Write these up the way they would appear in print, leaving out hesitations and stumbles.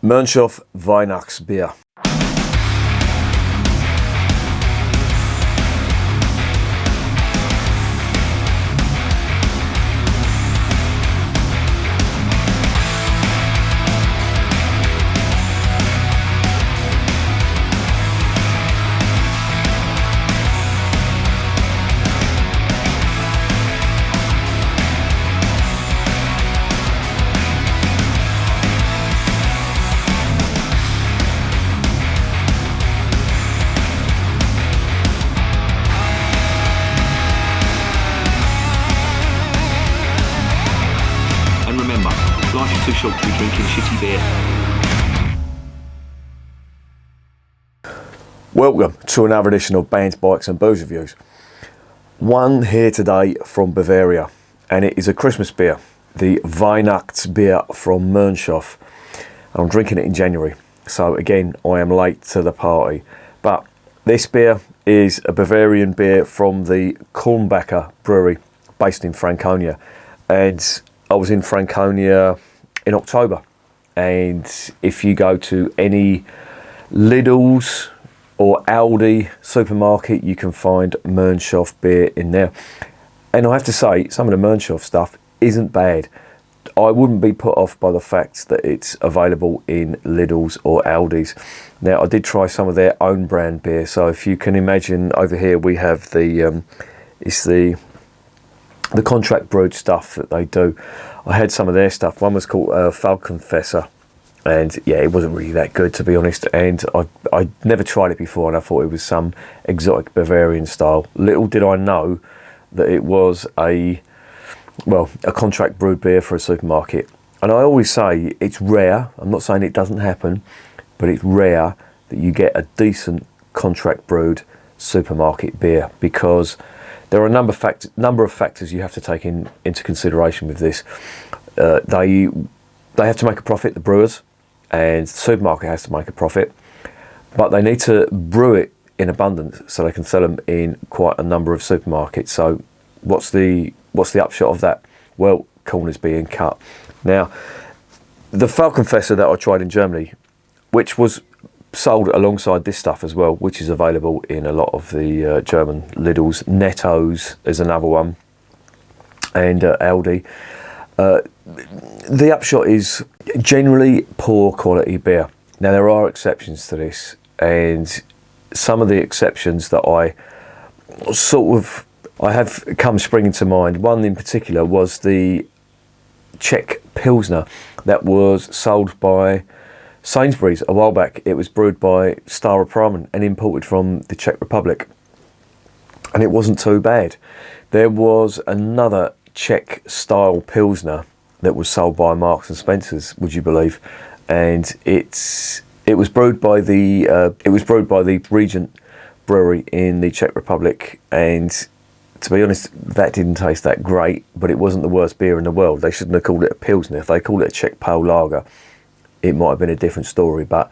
Mönchshof Weihnachtsbier. Life is too short to be drinking shitty beer. Welcome to another edition of Bands, Bikes and Booze Reviews. One here today from Bavaria, and it is a Christmas beer, the Weihnachtsbier from Mönchshof. And I'm drinking it in January, so again I am late to the party. But this beer is a Bavarian beer from the Kulmbacher Brewery, based in Franconia. And I was in Franconia in October, and if you go to any Lidl's or Aldi supermarket, you can find Mönchshof beer in there. And I have to say, some of the Mönchshof stuff isn't bad. I wouldn't be put off by the fact that it's available in Lidl's or Aldi's. Now, I did try some of their own brand beer, so if you can imagine, over here we have the contract brewed stuff that they do. I had some of their stuff. One was called Falkenfässer, and yeah, it wasn't really that good, to be honest. And I never tried it before, and I thought it was some exotic Bavarian style. Little did I know that it was a contract brewed beer for a supermarket. And I always say it's rare. I'm not saying it doesn't happen, but it's rare that you get a decent contract brewed supermarket beer, because there are a number of factors you have to take into consideration with this. They have to make a profit, the brewers, and the supermarket has to make a profit, but they need to brew it in abundance so they can sell them in quite a number of supermarkets. So what's the upshot of that? Well, corners being cut. Now, the Falkenfässer that I tried in Germany, which was sold alongside this stuff as well, which is available in a lot of the German Lidl's. Netto's is another one, and Aldi. The upshot is generally poor quality beer. Now, there are exceptions to this, and some of the exceptions that I have come springing to mind. One in particular was the Czech Pilsner that was sold by Sainsbury's a while back. It was brewed by Staropramen and imported from the Czech Republic, and it wasn't too bad. There was another Czech style Pilsner that was sold by Marks and Spencer's, would you believe? And it was brewed by the Regent Brewery in the Czech Republic, and to be honest, that didn't taste that great, but it wasn't the worst beer in the world. They shouldn't have called it a Pilsner. If they called it a Czech Pale Lager, it might have been a different story, but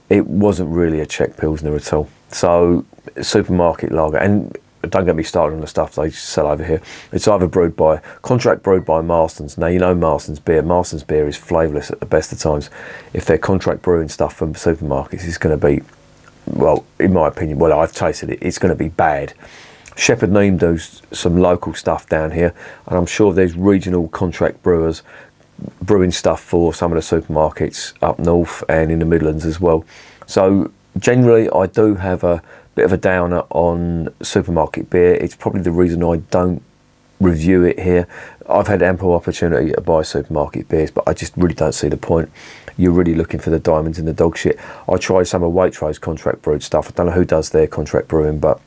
it wasn't really a Czech Pilsner at all. So, supermarket lager, and don't get me started on the stuff they sell over here. It's either contract brewed by Marston's. Now, you know Marston's beer. Marston's beer is flavourless at the best of times. If they're contract brewing stuff from supermarkets, it's going to be, well, in my opinion, well, I've tasted it, it's going to be bad. Shepherd Neame does some local stuff down here, and I'm sure there's regional contract brewers brewing stuff for some of the supermarkets up north and in the Midlands as well. So generally I do have a bit of a downer on supermarket beer. It's probably the reason I don't review it here. I've had ample opportunity to buy supermarket beers, but I just really don't see the point. You're really looking for the diamonds in the dog shit. I tried some of Waitrose contract brewed stuff. I don't know who does their contract brewing, but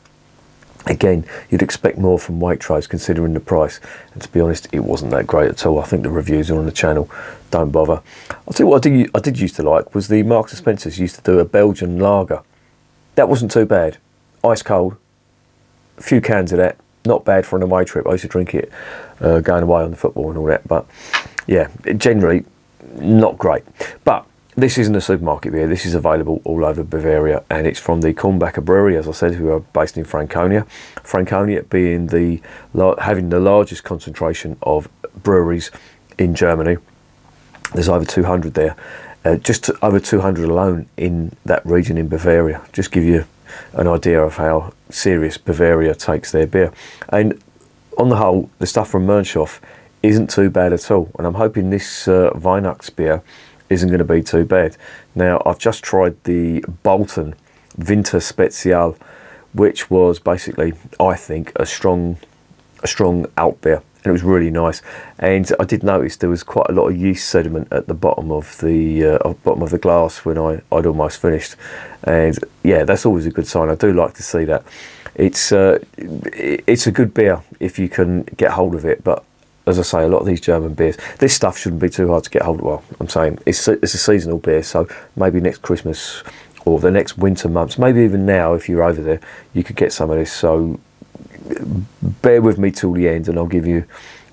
again, you'd expect more from Waitrose considering the price, and to be honest, it wasn't that great at all. I think the reviews are on the channel, don't bother. I'll tell you what I did used to like was the Marks and Spencer's used to do a Belgian lager. That wasn't too bad. Ice cold, a few cans of that, not bad for an away trip. I used to drink it going away on the football and all that, but yeah, generally not great. But this isn't a supermarket beer. This is available all over Bavaria, and it's from the Kulmbacher Brewery, as I said, who are based in Franconia. Franconia being having the largest concentration of breweries in Germany. There's over 200 there, just over 200 alone in that region in Bavaria. Just give you an idea of how serious Bavaria takes their beer. And on the whole, the stuff from Mönchshof isn't too bad at all. And I'm hoping this Weihnachtsbier isn't going to be too bad. Now, I've just tried the Bolton Winter Spezial, which was basically, I think, a strong alt beer. And it was really nice, and I did notice there was quite a lot of yeast sediment at the bottom of the glass when I'd almost finished, and yeah, that's always a good sign. I do like to see that. It's a good beer if you can get hold of it, but as I say, a lot of these German beers, this stuff shouldn't be too hard to get hold of. Well, I'm saying it's a seasonal beer, so maybe next Christmas or the next winter months, maybe even now if you're over there, you could get some of this. So bear with me till the end and I'll give you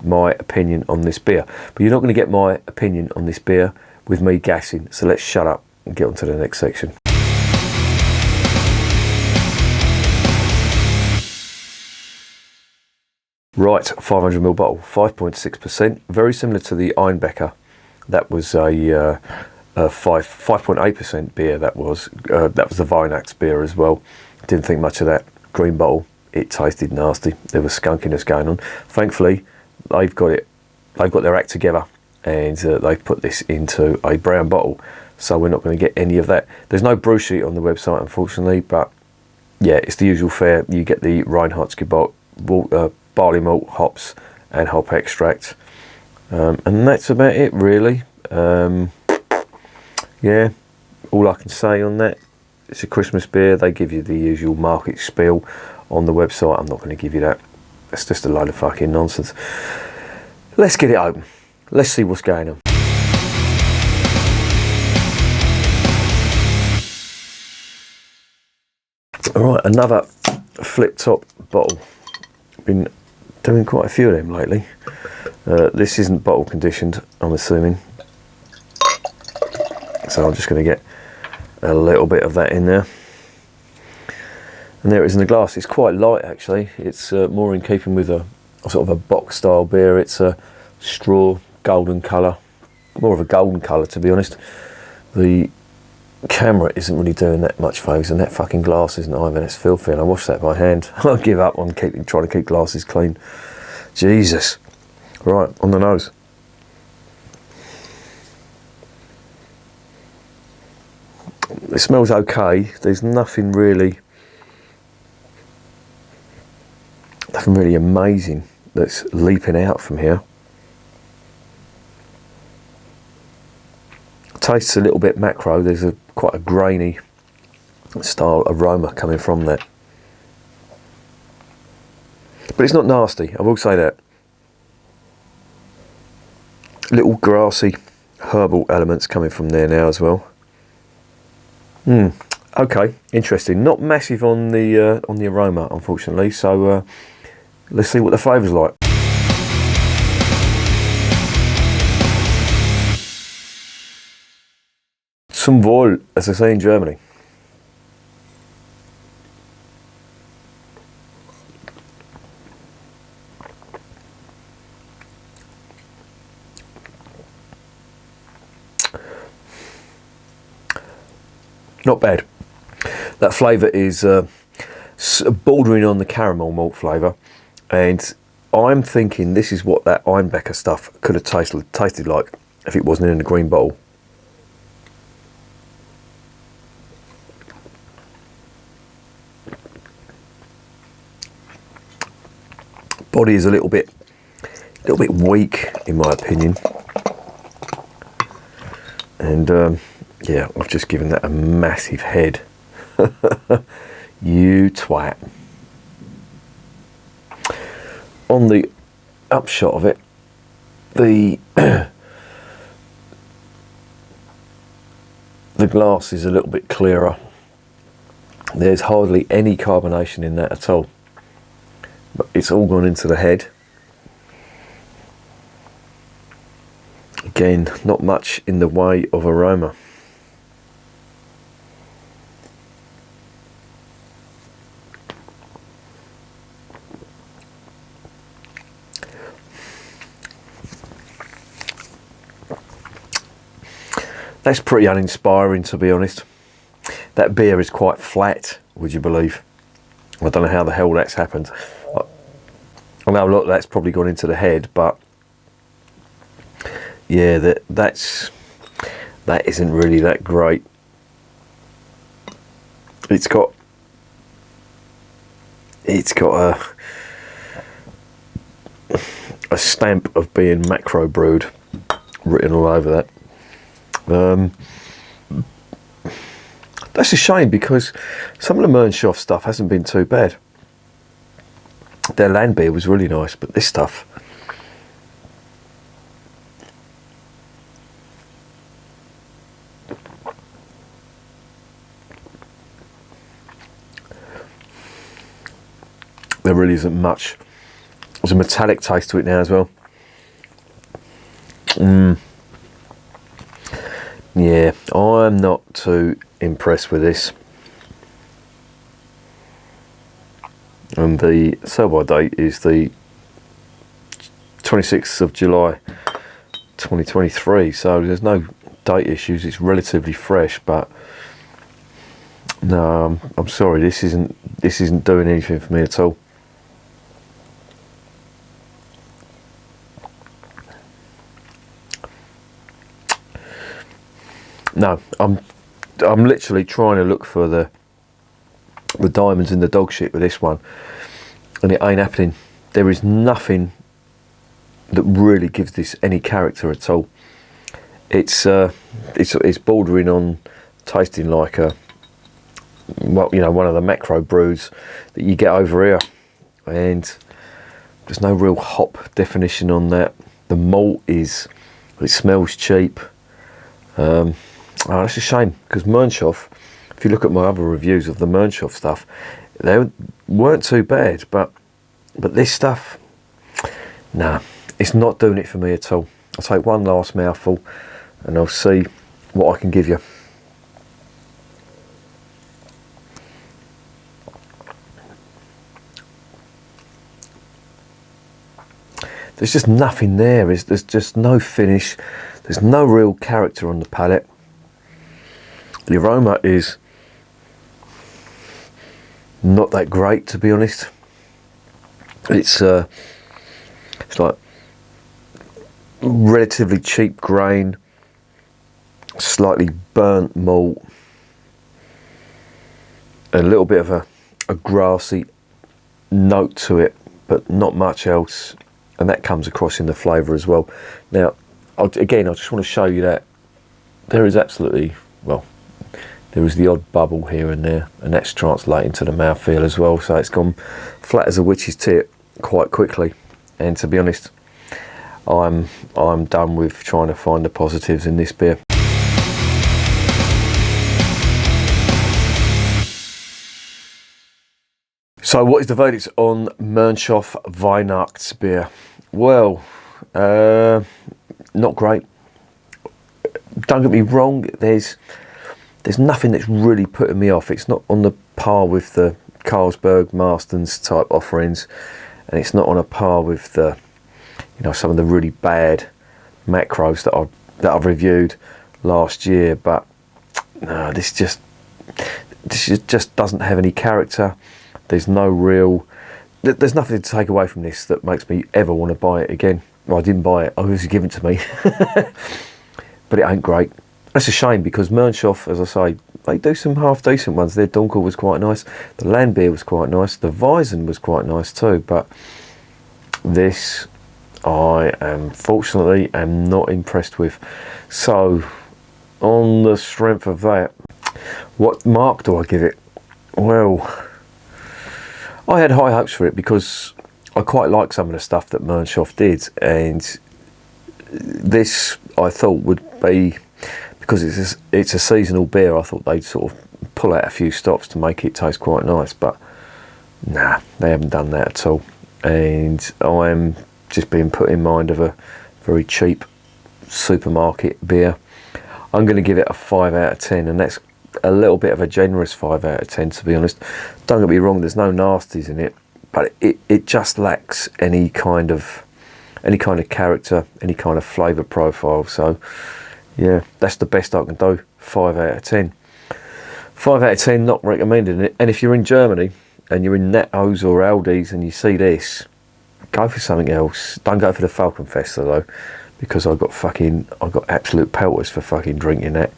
my opinion on this beer. But you're not going to get my opinion on this beer with me gassing. So let's shut up and get on to the next section. Right, 500ml bottle, 5.6%. Very similar to the Einbecker. That was a 5.8% beer. That was the Weihnachtsbier as well. Didn't think much of that. Green bottle. It tasted nasty. There was skunkiness going on. Thankfully, they've got their act together, and they've put this into a brown bottle, so we're not going to get any of that. There's no brew sheet on the website, unfortunately, but yeah, it's the usual fare. You get the Reinheitsgebot, barley malt, hops, and hop extract, and that's about it, really. Yeah, all I can say on that. It's a Christmas beer. They give you the usual market spiel on the website. I'm not going to give you that. It's just a load of fucking nonsense. Let's get it open. Let's see what's going on. Alright, another flip top bottle. Been doing quite a few of them lately. This isn't bottle conditioned, I'm assuming. So I'm just going to get a little bit of that in there. And there it is in the glass. It's quite light, actually. It's more in keeping with a sort of a box style beer. It's a straw golden colour, more of a golden colour, to be honest. The camera isn't really doing that much favours, and that fucking glass isn't either. It's filthy, and I wash that by hand. I'll give up on trying to keep glasses clean. Jesus. Right, on the nose. It smells okay. There's nothing really amazing that's leaping out from here. Tastes a little bit macro. There's quite a grainy style aroma coming from that, but it's not nasty, I will say that. Little grassy herbal elements coming from there now as well. Okay, interesting. Not massive on the aroma, unfortunately. So let's see what the flavour's like. Zum Wohl, as they say in Germany. Not bad. That flavour is bordering on the caramel malt flavour, and I'm thinking this is what that Einbecker stuff could have tasted like if it wasn't in a green bottle. Body is a little bit weak, in my opinion, and yeah, I've just given that a massive head. You twat. On the upshot of it, the glass is a little bit clearer. There's hardly any carbonation in that at all, but it's all gone into the head. Again, not much in the way of aroma. That's pretty uninspiring, to be honest. That beer is quite flat, would you believe? I don't know how the hell that's happened. I know, look, that's probably gone into the head, but yeah, that isn't really that great. It's got a stamp of being macro brewed written all over that. That's a shame, because some of the Mönchshof stuff hasn't been too bad. Their land beer was really nice, but this stuff, there really isn't much. There's a metallic taste to it now as well. Yeah, I'm not too impressed with this. And the sell-by date is the 26th of July 2023, so there's no date issues. It's relatively fresh, but no, I'm sorry, this isn't doing anything for me at all. No, I'm literally trying to look for the diamonds in the dog shit with this one, and it ain't happening. There is nothing that really gives this any character at all. It's bordering on tasting like one of the macro brews that you get over here, and there's no real hop definition on that. The malt it smells cheap. That's a shame, because Mönchshof, if you look at my other reviews of the Mönchshof stuff, they weren't too bad, but this stuff, nah, it's not doing it for me at all. I'll take one last mouthful and I'll see what I can give you. There's just nothing there. There's just no finish. There's no real character on the palate. The aroma is not that great, to be honest. It's like relatively cheap grain, slightly burnt malt, a little bit of a grassy note to it, but not much else, and that comes across in the flavour as well. Now, I just want to show you that there is absolutely, well, there is the odd bubble here and there, and that's translating to the mouthfeel as well, so it's gone flat as a witch's tit quite quickly. And to be honest, I'm done with trying to find the positives in this beer. So what is the verdict on Mönchshof Weihnachtsbier? Well, not great. Don't get me wrong, there's nothing that's really putting me off. It's not on the par with the Carlsberg Marston's type offerings, and it's not on a par with the, some of the really bad macros that I've reviewed last year. But no, this just doesn't have any character. There's nothing to take away from this that makes me ever want to buy it again. Well, I didn't buy it, it was given to me. But it ain't great. That's a shame, because Mönchshof, as I say, they do some half decent ones. Their Dunkel was quite nice, the land beer was quite nice, the Weizen was quite nice too, but this I fortunately am not impressed with. So on the strength of that, what mark do I give it? Well, I had high hopes for it, because I quite like some of the stuff that Mönchshof did, and this I thought would be, because it's a seasonal beer, I thought they'd sort of pull out a few stops to make it taste quite nice, but nah, they haven't done that at all, and I'm just being put in mind of a very cheap supermarket beer. I'm going to give it a 5 out of 10, and that's a little bit of a generous 5 out of 10, to be honest. Don't get me wrong, there's no nasties in it, but it just lacks any kind of character, any kind of flavour profile. So Yeah, that's the best I can do. 5 out of 10. 5 out of 10, not recommending it. And if you're in Germany and you're in Netto's or Aldi's and you see this, go for something else. Don't go for the Falkenfest though, because I got absolute pelters for fucking drinking that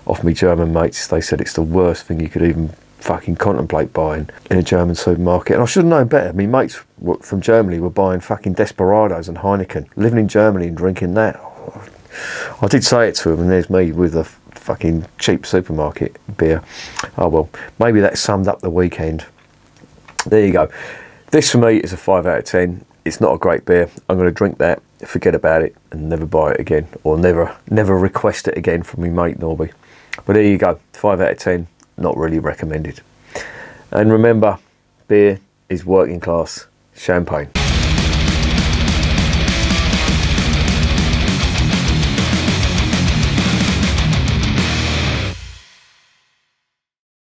off me German mates. They said it's the worst thing you could even fucking contemplate buying in a German supermarket. And I should have known better. My mates from Germany were buying fucking Desperados and Heineken, living in Germany and drinking that. I did say it to them, and there's me with a fucking cheap supermarket beer. Oh well, maybe that summed up the weekend. There you go. This for me is a 5 out of 10. It's not a great beer. I'm going to drink that, forget about it, and never buy it again, or never request it again from my mate Norby. But there you go, 5 out of 10. Not really recommended. And remember, beer is working class champagne.